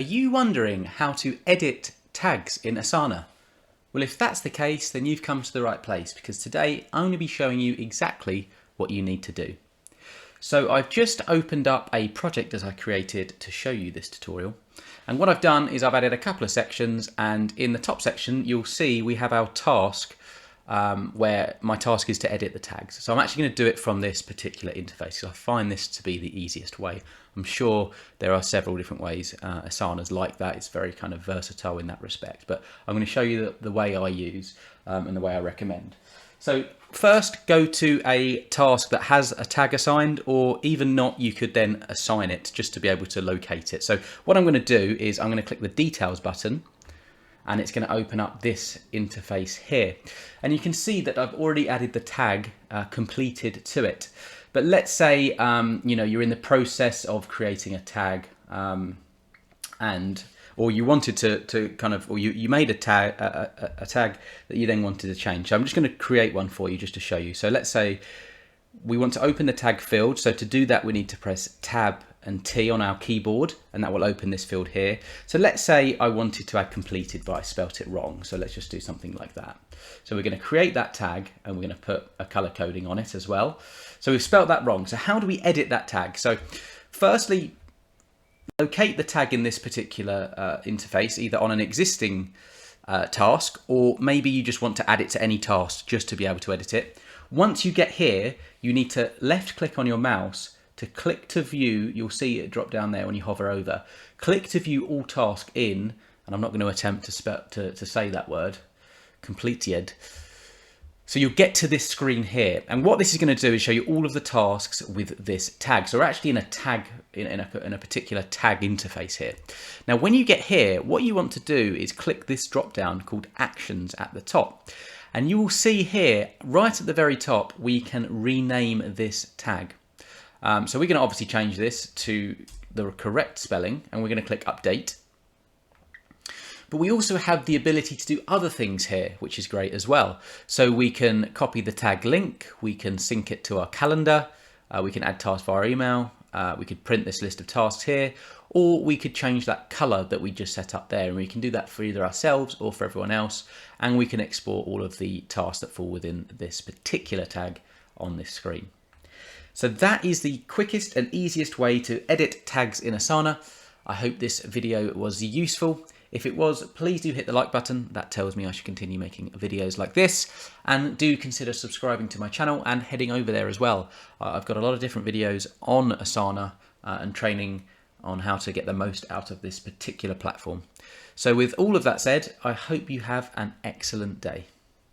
Are you wondering how to edit tags in Asana? Well, if that's the case, then you've come to the right place, because today I'm going to be showing you exactly what you need to do. So I've just opened up a project that I created to show you this tutorial. And what I've done is I've added a couple of sections, and in the top section, you'll see we have our task where my task is to edit the tags. So I'm actually going to do it from this particular interface. So I find this to be the easiest way. I'm sure there are several different ways. Asana's like that. It's very kind of versatile in that respect. But I'm going to show you the way I use and the way I recommend. So first, go to a task that has a tag assigned, or even not, you could then assign it just to be able to locate it. So what I'm going to do is I'm going to click the details button, and it's going to open up this interface here. And you can see that I've already added the tag completed to it. But let's say you're in the process of creating a tag, or you wanted to you made a tag that you then wanted to change. So I'm just going to create one for you just to show you. So let's say we want to open the tag field. So to do that, we need to press Tab and T on our keyboard, and that will open this field here. So let's say I wanted to add completed, but I spelt it wrong. So let's just do something like that. So we're going to create that tag, and we're going to put a color coding on it as well. So we've spelt that wrong. So how do we edit that tag? So firstly, locate the tag in this particular interface, either on an existing task, or maybe you just want to add it to any task just to be able to edit it. Once you get here, you need to left click on your mouse to click to view. You'll see it drop down there when you hover over. Click to view all task in, and I'm not going to attempt to say that word, completed. So you'll get to this screen here, and what this is going to do is show you all of the tasks with this tag. So we're actually in a tag in a particular tag interface here. Now, when you get here, what you want to do is click this drop down called Actions at the top, and you will see here right at the very top we can rename this tag. So we're going to obviously change this to the correct spelling, and we're going to click Update. But we also have the ability to do other things here, which is great as well. So we can copy the tag link, we can sync it to our calendar, we can add tasks via email, we could print this list of tasks here, or we could change that color that we just set up there, and we can do that for either ourselves or for everyone else, and we can export all of the tasks that fall within this particular tag on this screen. So that is the quickest and easiest way to edit tags in Asana. I hope this video was useful. If it was, please do hit the like button. That tells me I should continue making videos like this. And do consider subscribing to my channel and heading over there as well. I've got a lot of different videos on Asana and training on how to get the most out of this particular platform. So with all of that said, I hope you have an excellent day.